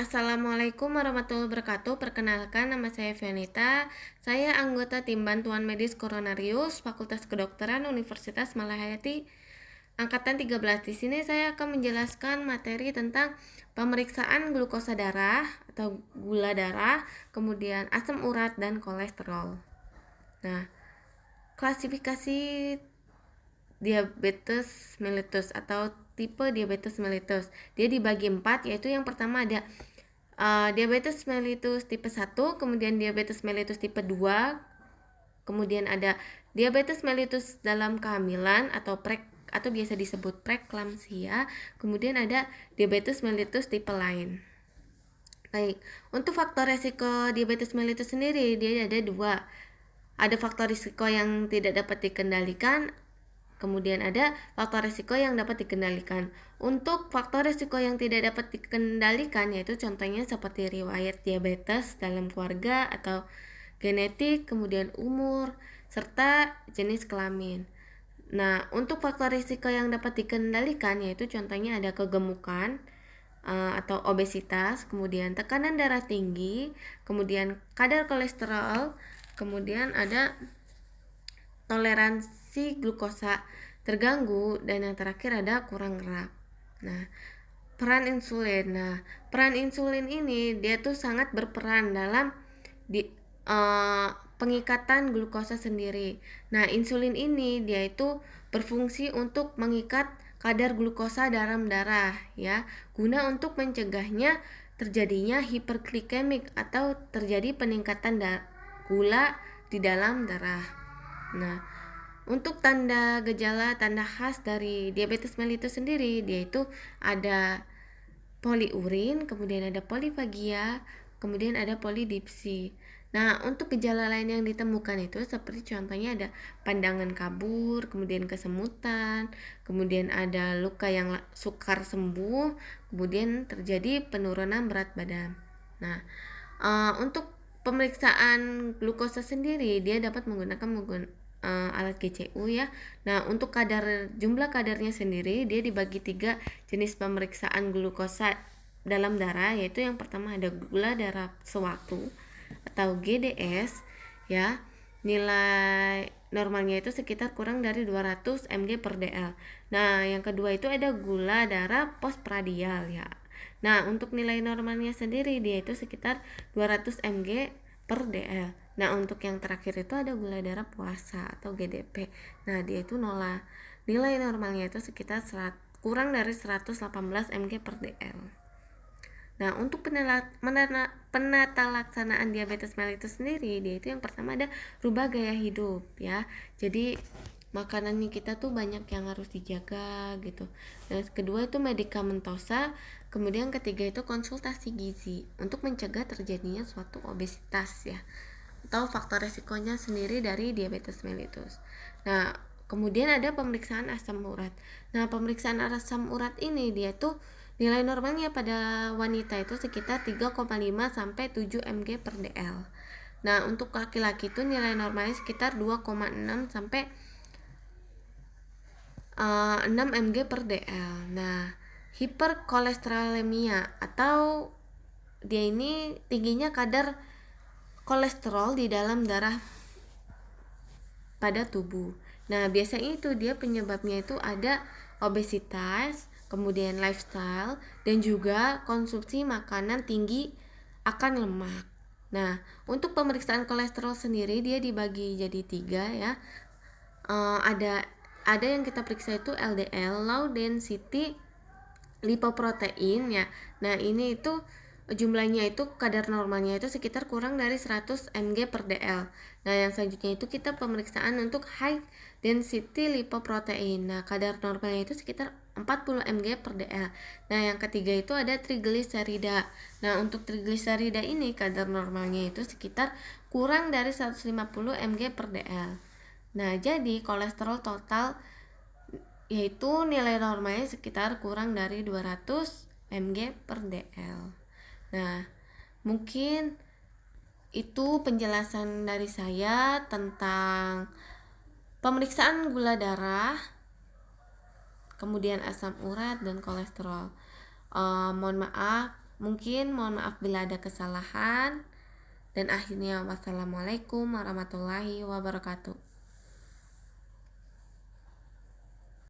Assalamualaikum warahmatullahi wabarakatuh. Perkenalkan, nama saya Fianita. Saya anggota tim bantuan medis koronarius Fakultas Kedokteran Universitas Malahayati angkatan 13. Di sini saya akan menjelaskan materi tentang pemeriksaan glukosa darah atau gula darah, kemudian asam urat dan kolesterol. Nah, klasifikasi diabetes mellitus atau tipe diabetes mellitus. Dia dibagi 4, yaitu yang pertama ada diabetes mellitus tipe 1, kemudian diabetes mellitus tipe 2, kemudian ada diabetes mellitus dalam kehamilan atau biasa disebut preeklamsia, kemudian ada diabetes mellitus tipe lain. Baik, untuk faktor resiko diabetes mellitus sendiri dia ada 2. Ada faktor risiko yang tidak dapat dikendalikan, kemudian ada faktor risiko yang dapat dikendalikan. Untuk faktor risiko yang tidak dapat dikendalikan yaitu contohnya seperti riwayat diabetes dalam keluarga atau genetik, kemudian umur, serta jenis kelamin. Nah, untuk faktor risiko yang dapat dikendalikan yaitu contohnya ada kegemukan atau obesitas, kemudian tekanan darah tinggi, kemudian kadar kolesterol, kemudian ada toleransi glukosa terganggu, dan yang terakhir ada kurang gerak. Nah, peran insulin. Nah, peran insulin ini dia tuh sangat berperan dalam pengikatan glukosa sendiri. Nah, insulin ini dia itu berfungsi untuk mengikat kadar glukosa dalam darah ya, guna untuk mencegahnya terjadinya hiperglikemik atau terjadi peningkatan gula di dalam darah. Nah, untuk tanda khas dari diabetes mellitus sendiri, dia itu ada poliurin, kemudian ada polifagia, kemudian ada polidipsi. Nah, untuk gejala lain yang ditemukan itu seperti contohnya ada pandangan kabur, kemudian kesemutan, kemudian ada luka yang sukar sembuh, kemudian terjadi penurunan berat badan. Nah, untuk pemeriksaan glukosa sendiri dia dapat menggunakan alat GCU ya. Nah, untuk jumlah kadarnya sendiri dia dibagi 3 jenis pemeriksaan glukosa dalam darah, yaitu yang pertama ada gula darah sewaktu atau GDS ya. Nilai normalnya itu sekitar kurang dari 200 mg per dl. Nah, yang kedua itu ada gula darah postprandial ya. Nah, untuk nilai normalnya sendiri dia itu sekitar 200 mg per dl. Nah, untuk yang terakhir itu ada gula darah puasa atau GDP. Nah, dia itu nilai normalnya itu sekitar kurang dari 118 mg per dl. Nah, untuk penata laksanaan diabetes mellitus sendiri, dia itu yang pertama ada rubah gaya hidup ya. Jadi makanannya kita tuh banyak yang harus dijaga gitu. Dan kedua itu medikamentosa, kemudian ketiga itu konsultasi gizi untuk mencegah terjadinya suatu obesitas ya, atau faktor resikonya sendiri dari diabetes mellitus. Nah, kemudian ada pemeriksaan asam urat. Nah, pemeriksaan asam urat ini dia tuh nilai normalnya pada wanita itu sekitar 3,5 sampai 7 mg per dl. Nah, untuk laki-laki itu nilai normalnya sekitar 2,6 sampai 6 mg per dl. Nah, hiperkolesterolemia atau dia ini tingginya kadar kolesterol di dalam darah pada tubuh. Nah, biasanya itu dia penyebabnya itu ada obesitas, kemudian lifestyle, dan juga konsumsi makanan tinggi akan lemak. Nah, untuk pemeriksaan kolesterol sendiri dia dibagi jadi 3 ya. Ada yang kita periksa itu LDL, low density lipoprotein ya. Nah, ini itu jumlahnya itu kadar normalnya itu sekitar kurang dari 100 mg per dl. Nah, yang selanjutnya itu kita pemeriksaan untuk high density lipoprotein. Nah, kadar normalnya itu sekitar 40 mg per dl. Nah, yang ketiga itu ada trigliserida. Nah, untuk trigliserida ini kadar normalnya itu sekitar kurang dari 150 mg per dl. Nah, jadi kolesterol total yaitu nilai normalnya sekitar kurang dari 200 mg per dl. Nah, mungkin itu penjelasan dari saya tentang pemeriksaan gula darah, kemudian asam urat dan kolesterol. Mohon maaf Mungkin mohon maaf bila ada kesalahan, dan akhirnya wassalamualaikum warahmatullahi wabarakatuh.